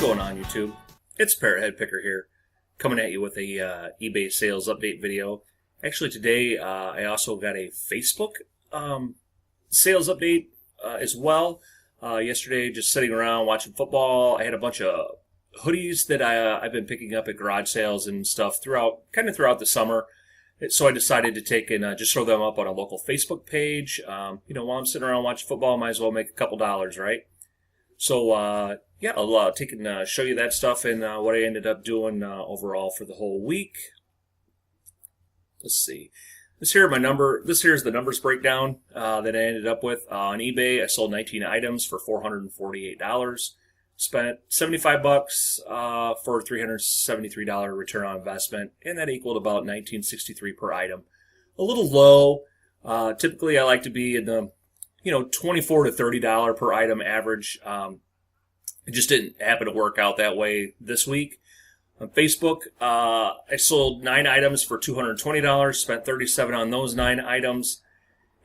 going on, YouTube? It's Parrothead Picker here, coming at you with a eBay sales update video. Actually, today I also got a Facebook sales update as well. Yesterday, just sitting around watching football, I had a bunch of hoodies that I've been picking up at garage sales and stuff throughout the summer. So I decided to take and just throw them up on a local Facebook page. While I'm sitting around watching football, I might as well make a couple dollars, right? So, I'll take and show you that stuff and what I ended up doing overall for the whole week. Let's see. This here's the numbers breakdown that I ended up with. On eBay, I sold 19 items for $448. Spent $75 for $373 return on investment, and that equaled about $19.63 per item. A little low. Typically, I like to be in the $24 to $30 per item average. It just didn't happen to work out that way this week. On Facebook, I sold 9 items for $220, spent $37 on those 9 items,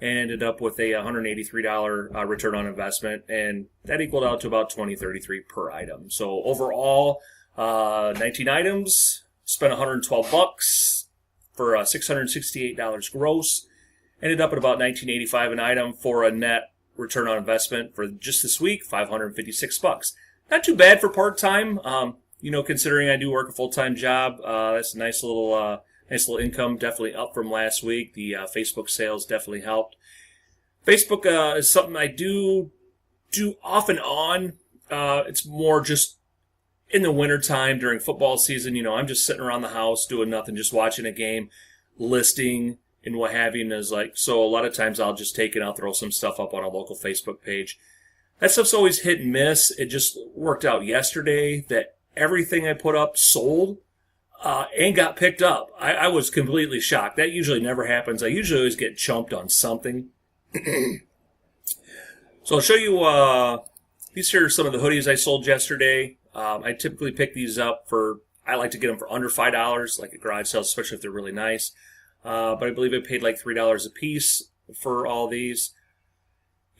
and ended up with a $183 return on investment, and that equaled out to about $20.33 per item. So overall, 19 items, spent $112 for $668 gross. Ended up at about $19.85 an item for a net return on investment for just this week, $556. Not too bad for part-time. Considering I do work a full-time job, that's a nice little income. Definitely up from last week. The Facebook sales definitely helped. Facebook is something I do off and on. It's more just in the wintertime during football season. I'm just sitting around the house doing nothing, just watching a game, listing, and what have you. And so a lot of times I'll just take and I'll throw some stuff up on a local Facebook page. That stuff's always hit and miss. It just worked out yesterday that everything I put up sold and got picked up. I was completely shocked. That usually never happens. I usually always get chumped on something. So I'll show you, these here are some of the hoodies I sold yesterday. I typically pick these up I like to get them for under $5, like at garage sales, especially if they're really nice. But I believe I paid like $3 a piece for all these.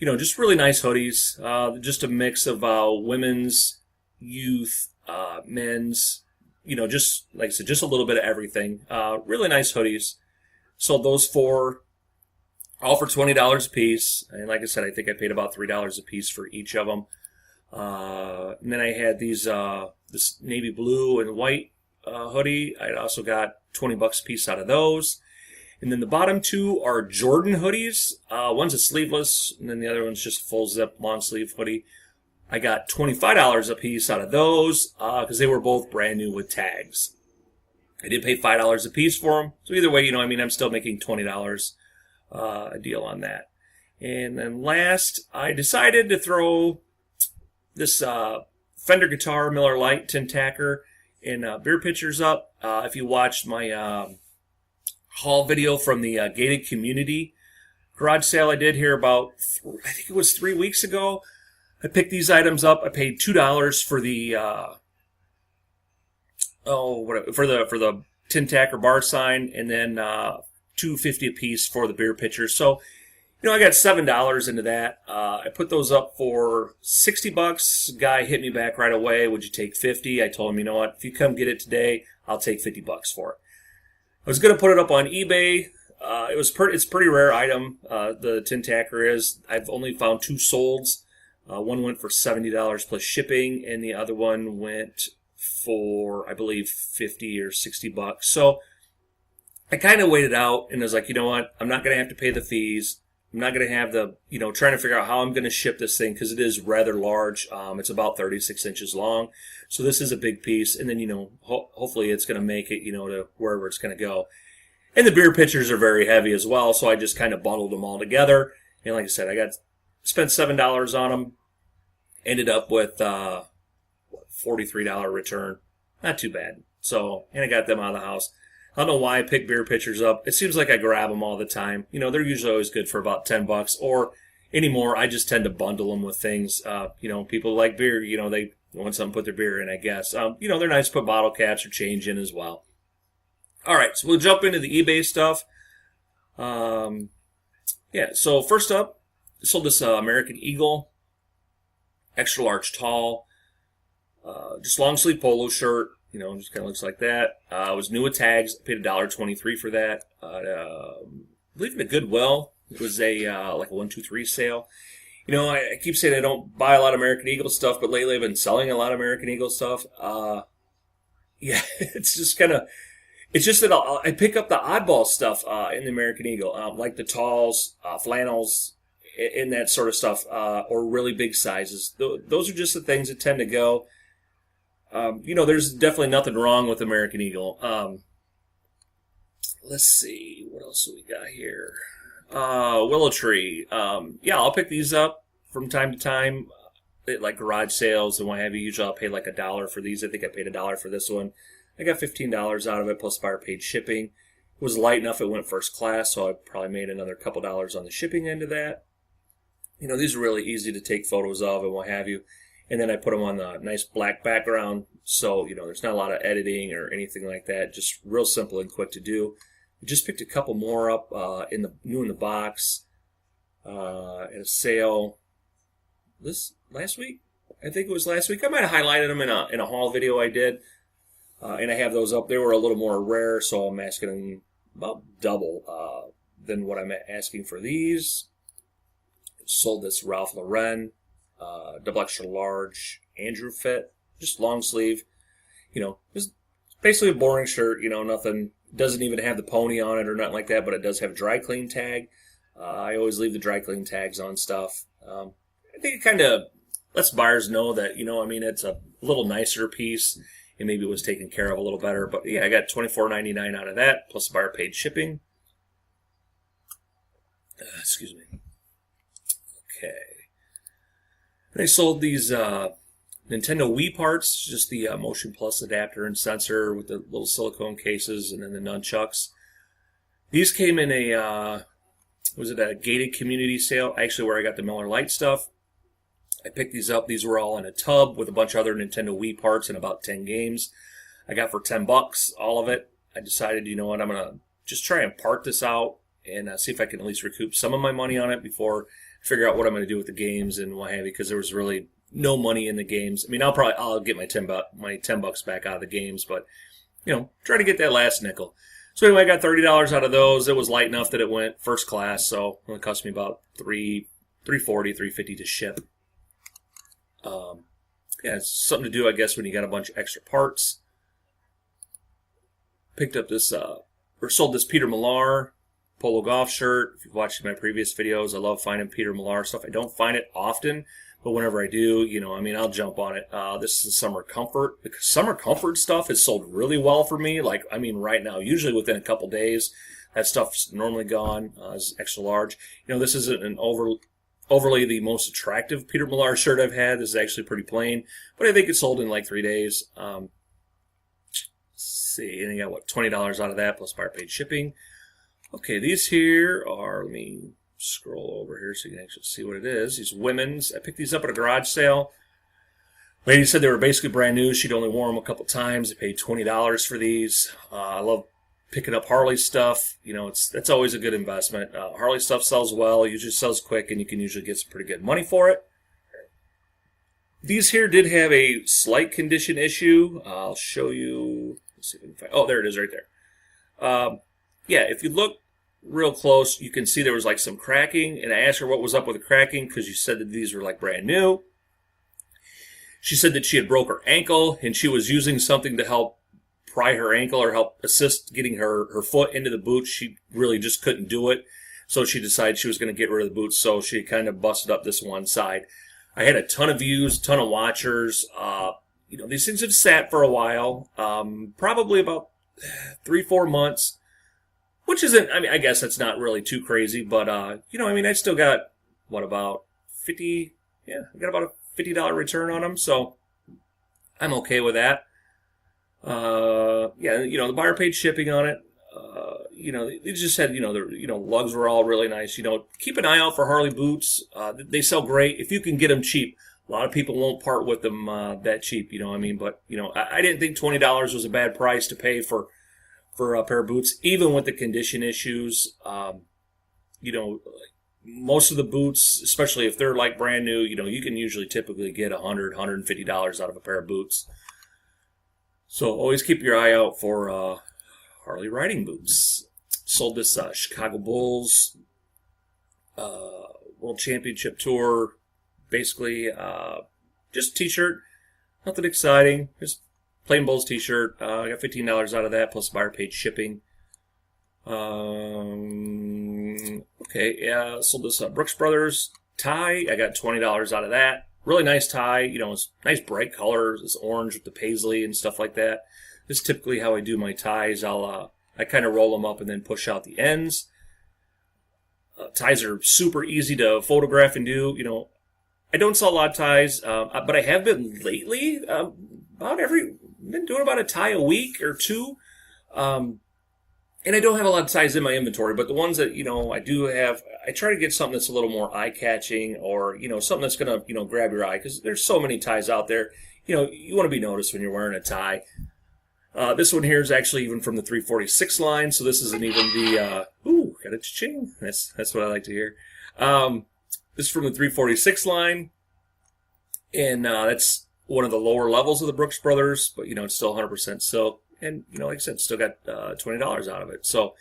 Just really nice hoodies. Just a mix of women's, youth, men's, just like I said, just a little bit of everything. Really nice hoodies. Sold those all for $20 a piece. And like I said, I think I paid about $3 a piece for each of them. And then I had this navy blue and white hoodie. I also got $20 a piece out of those. And then the bottom two are Jordan hoodies. One's a sleeveless, and then the other one's just a full zip long sleeve hoodie. I got $25 a piece out of those because they were both brand new with tags. I did pay $5 a piece for them. So either way, I'm still making $20 a deal on that. And then last, I decided to throw this Fender guitar, Miller Lite tin tacker, and beer pitchers up. If you watched my haul video from the gated community garage sale I did here about, I think it was 3 weeks ago. I picked these items up. I paid $2 for the for the tin tacker bar sign, and then $2.50 a piece for the beer pitcher. So, I got $7 into that. I put those up for $60. Guy hit me back right away. Would you take $50? I told him, you know what? If you come get it today, I'll take $50 for it. I was going to put it up on eBay. It's a pretty rare item. The tin tacker is. I've only found 2 solds. One went for $70 plus shipping, and the other one went for, I believe, $50 or $60. So I kind of waited out and was like, you know what? I'm not going to have to pay the fees. I'm not going to have the, trying to figure out how I'm going to ship this thing because it is rather large. It's about 36 inches long. So this is a big piece. And then, hopefully it's going to make it, to wherever it's going to go. And the beer pitchers are very heavy as well. So I just kind of bundled them all together. And like I said, spent $7 on them. Ended up with $43 return. Not too bad. So, and I got them out of the house. I don't know why I pick beer pitchers up. It seems like I grab them all the time. They're usually always good for about $10, or anymore, I just tend to bundle them with things. People like beer, they want something to put their beer in, I guess. They're nice to put bottle caps or change in as well. All right, so we'll jump into the eBay stuff. So first up, I sold this American Eagle, extra large tall. Just long sleeve polo shirt. Just kind of looks like that. It was new with tags. I paid $1.23 for that. I believe in a Goodwill. It was a like a 1-2-3 sale. I keep saying I don't buy a lot of American Eagle stuff, but lately I've been selling a lot of American Eagle stuff. Yeah, it's just that I pick up the oddball stuff in the American Eagle, like the talls, flannels, and that sort of stuff, or really big sizes. Those are just the things that tend to go. There's definitely nothing wrong with American Eagle. Let's see, what else do we got here? Willow Tree. Yeah, I'll pick these up from time to time, at like garage sales and what have you. Usually I'll pay like $1 for these. I think I paid $1 for this one. I got $15 out of it, plus buyer paid shipping. It was light enough it went first class, so I probably made another couple dollars on the shipping end of that. These are really easy to take photos of and what have you. And then I put them on the nice black background, so, there's not a lot of editing or anything like that. Just real simple and quick to do. I just picked a couple more up in the box at a sale last week. I think it was last week. I might have highlighted them in a haul video I did. And I have those up. They were a little more rare, so I'm asking about double than what I'm asking for these. Sold this Ralph Lauren, double extra large Andrew fit, just long sleeve. It's basically a boring shirt. Nothing, doesn't even have the pony on it or nothing like that, but it does have a dry clean tag. I always leave the dry clean tags on stuff. I think it kind of lets buyers know that, it's a little nicer piece. And maybe it was taken care of a little better. But yeah, I got $24.99 out of that, plus buyer paid shipping. Excuse me. Okay. And I sold these Nintendo Wii parts, just the Motion Plus adapter and sensor with the little silicone cases and then the nunchucks. These came in a gated community sale, actually where I got the Miller Lite stuff. I picked these up. These were all in a tub with a bunch of other Nintendo Wii parts and about 10 games. I got for $10, all of it. I decided, I'm going to just try and part this out and see if I can at least recoup some of my money on it before I figure out what I'm going to do with the games and what have you, because there was really no money in the games. I mean, I'll get my $10 back out of the games, but, try to get that last nickel. So anyway, I got $30 out of those. It was light enough that it went first class, so it only cost me about $340, $350 to ship. Yeah, it's something to do, I guess, when you got a bunch of extra parts. Picked up this, sold this Peter Millar polo golf shirt. If you've watched my previous videos, I love finding Peter Millar stuff. I don't find it often, but whenever I do, I'll jump on it. This is Summer Comfort. The Summer Comfort stuff has sold really well for me. Right now, usually within a couple days, that stuff's normally gone. It's extra large. This isn't an overly the most attractive Peter Millar shirt I've had. This is actually pretty plain, but I think it sold in like 3 days. Let's see, and I got $20 out of that plus buyer paid shipping. Okay, these here are, let me scroll over here so you can actually see what it is. These women's, I picked these up at a garage sale. Lady said they were basically brand new. She'd only worn them a couple times. I paid $20 for these. I love picking up Harley stuff. That's always a good investment. Harley stuff sells well, usually sells quick, and you can usually get some pretty good money for it. These here did have a slight condition issue. I'll show you. Let's see if I can find. Oh, there it is right there. Yeah, if you look real close, you can see there was like some cracking, and I asked her what was up with the cracking because you said that these were like brand new. She said that she had broke her ankle, and she was using something to help pry her ankle or help assist getting her foot into the boot. She really just couldn't do it. So she decided she was going to get rid of the boots. So she kind of busted up this one side. I had a ton of views, ton of watchers. These things have sat for a while, probably about 3-4 months, which isn't, I guess that's not really too crazy. But, I still got, about 50, yeah, I got about a $50 return on them. So I'm okay with that. The buyer paid shipping on it. They just said, the lugs were all really nice. Keep an eye out for Harley boots. They sell great if you can get them cheap. A lot of people won't part with them that cheap, But, I didn't think $20 was a bad price to pay for a pair of boots, even with the condition issues. most of the boots, especially if they're like brand new, you can usually typically get $100, $150 out of a pair of boots. So always keep your eye out for Harley riding boots. Sold this Chicago Bulls World Championship Tour, basically just t-shirt, nothing exciting, just plain Bulls t-shirt. I got $15 out of that, plus buyer paid shipping. Okay, yeah, sold this Brooks Brothers tie. I got $20 out of that. Really nice tie. It's nice bright colors. It's orange with the paisley and stuff like that. This is typically how I do my ties. I kind of roll them up and then push out the ends. Ties are super easy to photograph and do. I don't sell a lot of ties, but I have been lately. Been doing about a tie a week or two. And I don't have a lot of ties in my inventory, but the ones that, I do have, I try to get something that's a little more eye-catching, or, something that's going to, grab your eye, because there's so many ties out there. You want to be noticed when you're wearing a tie. This one here is actually even from the 346 line, so this isn't even the, got a cha-ching. That's what I like to hear. This is from the 346 line, and that's one of the lower levels of the Brooks Brothers, but, it's still 100% silk. And, like I said, still got $20 out of it. So,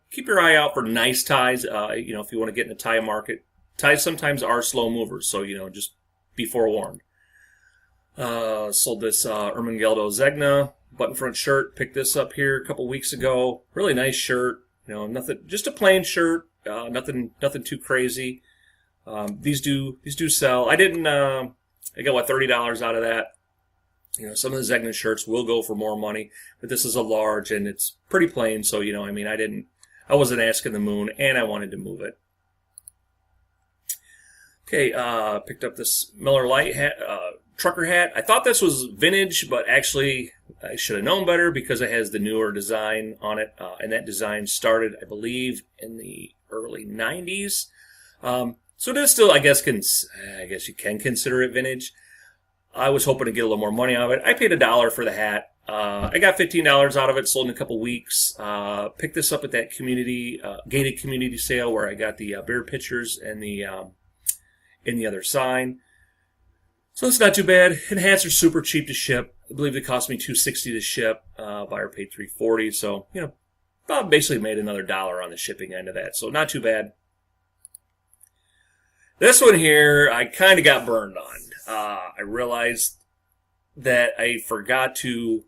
keep your eye out for nice ties, if you want to get in the tie market. Ties sometimes are slow movers, so, just be forewarned. Sold this Ermengeldo Zegna button front shirt. Picked this up here a couple weeks ago. Really nice shirt. Nothing, just a plain shirt. Nothing too crazy. These do sell. I got $30 out of that. Some of the Zegna shirts will go for more money, but this is a large and it's pretty plain. So, I wasn't asking the moon, and I wanted to move it. Okay, picked up this Miller Lite hat, trucker hat. I thought this was vintage, but actually I should have known better because it has the newer design on it, and that design started, I believe, in the early 90s. So it is still, I guess you can consider it vintage. I was hoping to get a little more money out of it. I paid $1 for the hat. I got $15 out of it, sold in a couple weeks. Picked this up at that gated community sale where I got the beer pitchers and the other sign. So it's not too bad. And hats are super cheap to ship. I believe they cost me $2.60 to ship. Buyer paid $3.40. So, Bob basically made another $1 on the shipping end of that. So not too bad. This one here, I kind of got burned on. I realized that I forgot to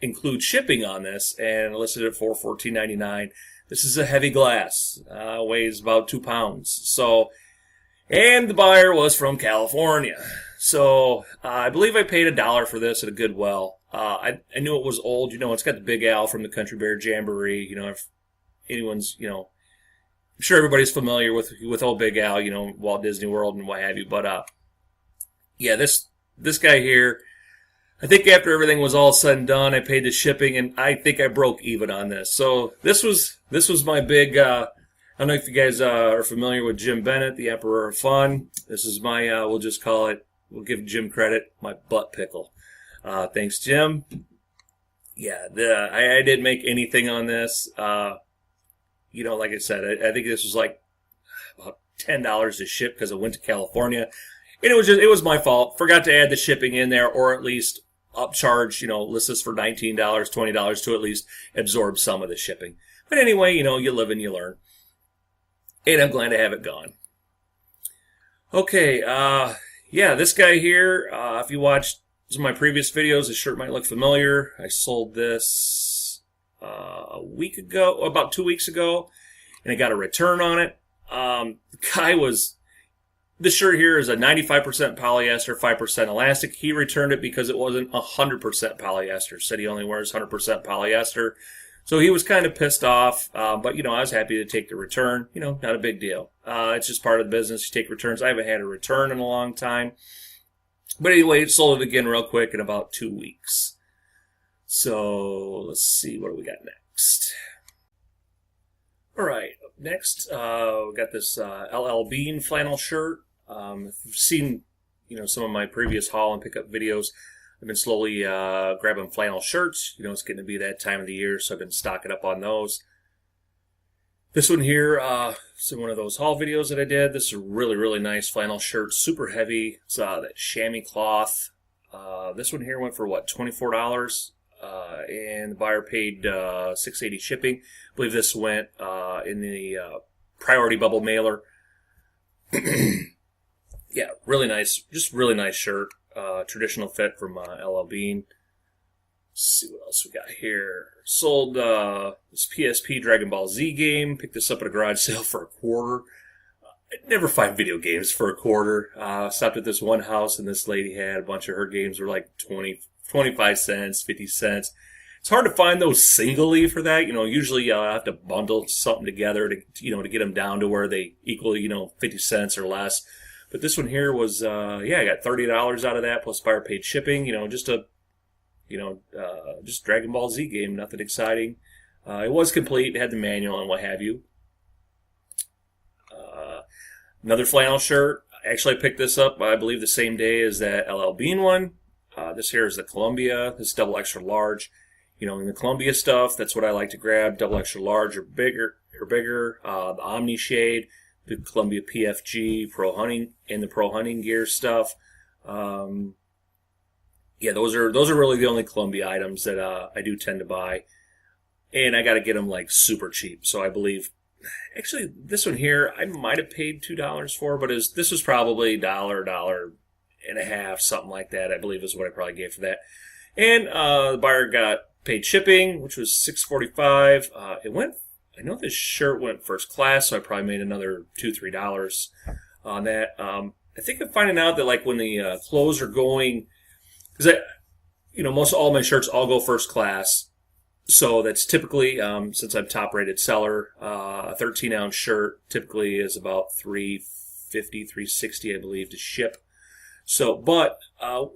include shipping on this, and listed it for $14.99. This is a heavy glass, weighs about 2 pounds. So, and the buyer was from California. So I believe I paid $1 for this at a Goodwill. I knew it was old. It's got the Big Al from the Country Bear Jamboree. If anyone's, I'm sure everybody's familiar with old Big Al, Walt Disney World and what have you. But yeah, this guy here, I think after everything was all said and done, I paid the shipping, and I think I broke even on this. So this was my big, I don't know if you guys are familiar with Jim Bennett, the Emperor of Fun. This is my, we'll give Jim credit, my butt pickle. Thanks, Jim. Yeah, I didn't make anything on this. Like I said, I think this was like about $10 to ship because it went to California. And it was my fault. Forgot to add the shipping in there, or at least upcharge, list this for $19, $20 to at least absorb some of the shipping. But anyway, you live and you learn. And I'm glad to have it gone. Okay, yeah, this guy here, if you watched some of my previous videos, this shirt might look familiar. I sold this a week ago, about 2 weeks ago, and I got a return on it. This shirt here is a 95% polyester, 5% elastic. He returned it because it wasn't 100% polyester. Said he only wears 100% polyester. So he was kind of pissed off, but, I was happy to take the return. Not a big deal. It's just part of the business. You take returns. I haven't had a return in a long time. But anyway, it sold it again real quick in about 2 weeks. So let's see, what do we got next? All right, up next, we got this LL Bean flannel shirt. If you've seen, some of my previous haul and pickup videos, I've been slowly grabbing flannel shirts. It's getting to be that time of the year, so I've been stocking up on those. This one here, so one of those haul videos that I did. This is a really, really nice flannel shirt, super heavy. It's that chamois cloth. This one here went for what, $24, and the buyer paid $6.80 shipping. I believe this went in the priority bubble mailer. Yeah, really nice, just really nice shirt. Traditional fit from LL Bean. Let's see what else we got here. Sold this PSP Dragon Ball Z game. Picked this up at a garage sale for a quarter. I never find video games for a quarter. Stopped at this one house, and this lady had a bunch of her games were like 25 cents, 50 cents. It's hard to find those singly for that. Usually I have to bundle something together to get them down to where they equal, 50 cents or less. But this one here was, I got $30 out of that, plus buyer paid shipping. Just Dragon Ball Z game, nothing exciting. It was complete, it had the manual and what have you. Another flannel shirt. Actually, I picked this up, I believe, the same day as that LL Bean one. This here is the Columbia. This is double extra large. In the Columbia stuff, that's what I like to grab. Double extra large or bigger. The Omni Shade, the Columbia PFG, Pro Hunting, and the Pro Hunting Gear stuff. Those are really the only Columbia items that I do tend to buy, and I got to get them like super cheap. So I believe, actually, this one here I might have paid $2 for, but this was probably $1.50, something like that. I believe is what I probably gave for that. And the buyer got paid shipping, which was $6.45. I know this shirt went first class, so I probably made another $2-3 on that. I think I'm finding out that like when the clothes are going. Because most all my shirts all go first class, so that's typically since I'm top rated seller, a 13-ounce shirt typically is about $350, $360, I believe, to ship. So, but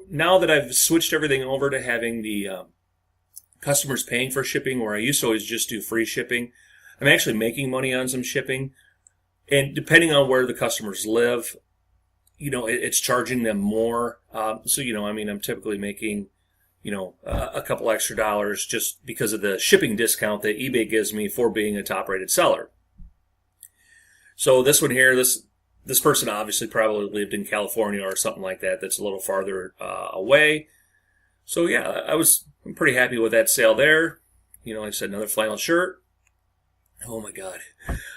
now that I've switched everything over to having the customers paying for shipping, where I used to always just do free shipping, I'm actually making money on some shipping, and depending on where the customers live. It's charging them more. I'm typically making, a couple extra dollars just because of the shipping discount that eBay gives me for being a top-rated seller. So this one here, this person obviously probably lived in California or something like that. That's a little farther away. So yeah, I'm pretty happy with that sale there. Like I said, another flannel shirt. Oh my God.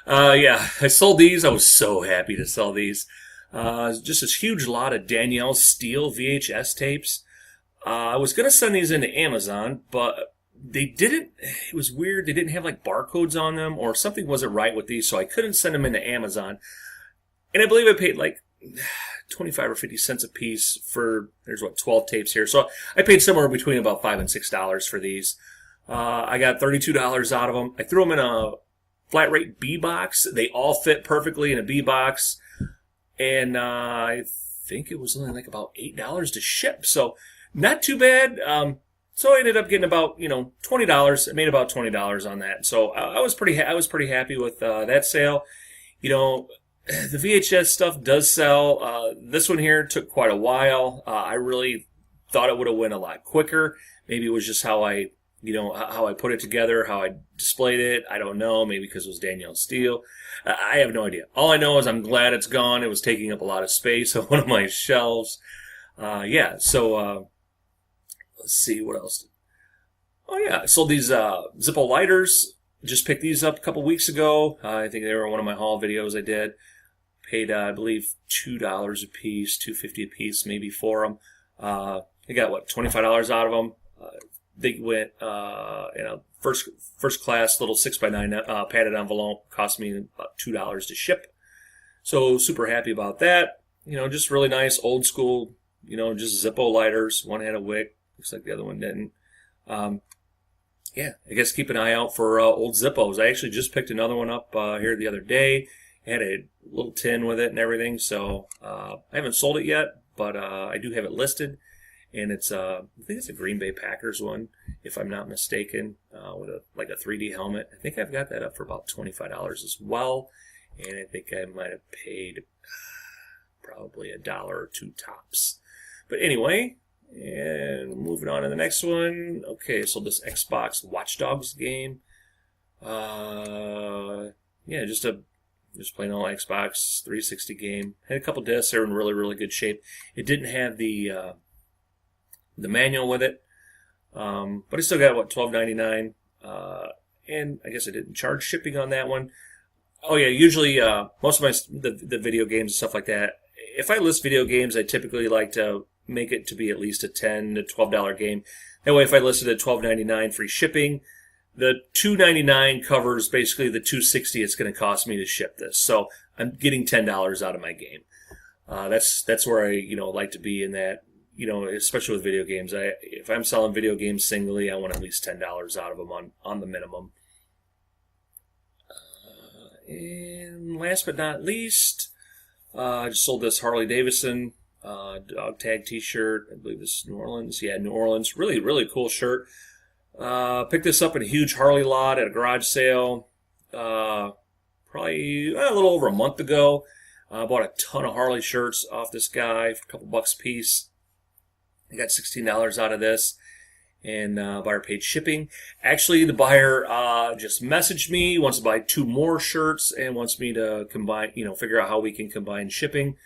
I sold these. I was so happy to sell these. Just this huge lot of Danielle Steele VHS tapes. I was going to send these into Amazon, but they didn't. It was weird. They didn't have like barcodes on them, or something wasn't right with these, so I couldn't send them into Amazon. And I believe I paid like 25 or 50 cents a piece for, 12 tapes here. So I paid somewhere between about $5 and $6 for these. I got $32 out of them. I threw them in a flat rate B box. They all fit perfectly in a B box. And I think it was only like about $8 to ship, so not too bad. So I ended up getting about $20. I made about $20 on that, so I was pretty happy with that sale. The VHS stuff does sell. This one here took quite a while. I really thought it would have went a lot quicker. Maybe it was just how I put it together, how I displayed it. I don't know. Maybe because it was Danielle Steele. I have no idea. All I know is I'm glad it's gone. It was taking up a lot of space on one of my shelves. So let's see what else. Oh yeah, I sold these Zippo lighters. Just picked these up a couple weeks ago. I think they were one of my haul videos I did. Paid, I believe, $2 a piece, $2.50 a piece maybe for them. I got, $25 out of them. They went in a first class little 6x9 padded envelope. Cost me about $2 to ship. So super happy about that. Just really nice old school, just Zippo lighters. One had a wick. Looks like the other one didn't. I guess keep an eye out for old Zippos. I actually just picked another one up here the other day. It had a little tin with it and everything. So I haven't sold it yet, but I do have it listed. And it's I think it's a Green Bay Packers one, if I'm not mistaken, with a 3D helmet. I think I've got that up for about $25 as well. And I think I might have paid probably $1 or $2 tops. But anyway, and moving on to the next one. Okay, so this Xbox Watch Dogs game. yeah, just plain old Xbox 360 game. Had a couple discs. They were in really, really good shape. It didn't have the manual with it, but I still got what, $12.99, and I guess I didn't charge shipping on that one. Oh yeah, usually most of the video games and stuff like that. If I list video games, I typically like to make it to be at least a $10 to $12 game. That way, if I listed at $12.99 free shipping, the $2.99 covers basically the $2.60 it's going to cost me to ship this. So I'm getting $10 out of my game. That's where I like to be in that. Especially with video games. If I'm selling video games singly, I want at least $10 out of them on the minimum. And last but not least, I just sold this Harley Davidson dog tag T-shirt. I believe this is New Orleans. Yeah, New Orleans. Really, really cool shirt. Picked this up in a huge Harley lot at a garage sale. Probably a little over a month ago. Bought a ton of Harley shirts off this guy for a couple bucks a piece. I got $16 out of this, and buyer paid shipping. Actually, the buyer just messaged me, wants to buy 2 more shirts, and wants me to combine, figure out how we can combine shipping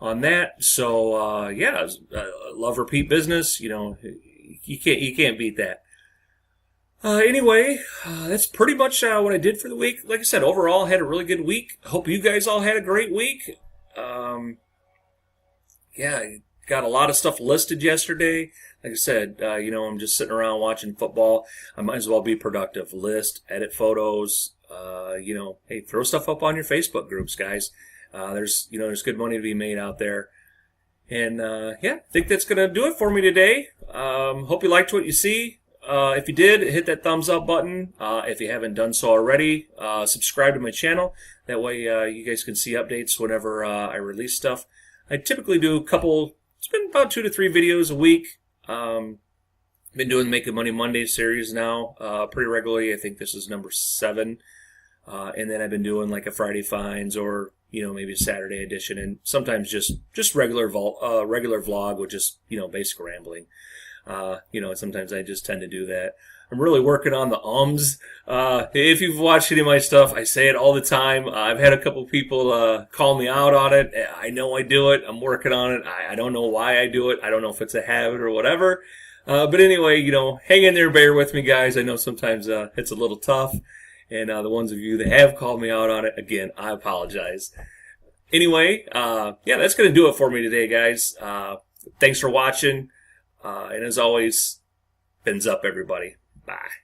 on that. So yeah, love repeat business. You can't beat that. Anyway, that's pretty much what I did for the week. Like I said, overall, had a really good week. Hope you guys all had a great week. Yeah, got a lot of stuff listed yesterday. Like I said, I'm just sitting around watching football. I might as well be productive. List, edit photos. Hey, throw stuff up on your Facebook groups, guys. There's good money to be made out there. And yeah, I think that's gonna do it for me today. Hope you liked what you see. If you did, hit that thumbs up button. If you haven't done so already, subscribe to my channel. That way you guys can see updates whenever I release stuff. I typically do it's been about 2 to 3 videos a week. Been doing the Making Money Monday series now pretty regularly. I think this is number 7. And then I've been doing like a Friday Finds or maybe a Saturday edition, and sometimes just regular vlog with just basic rambling. Sometimes I just tend to do that. I'm really working on the ums. If you've watched any of my stuff, I say it all the time. I've had a couple people call me out on it. I know I do it. I'm working on it. I don't know why I do it. I don't know if it's a habit or whatever. But anyway, hang in there, bear with me, guys. I know sometimes it's a little tough. And the ones of you that have called me out on it, again, I apologize. Anyway, yeah, that's going to do it for me today, guys. Thanks for watching. And as always, fins up, everybody. Bye.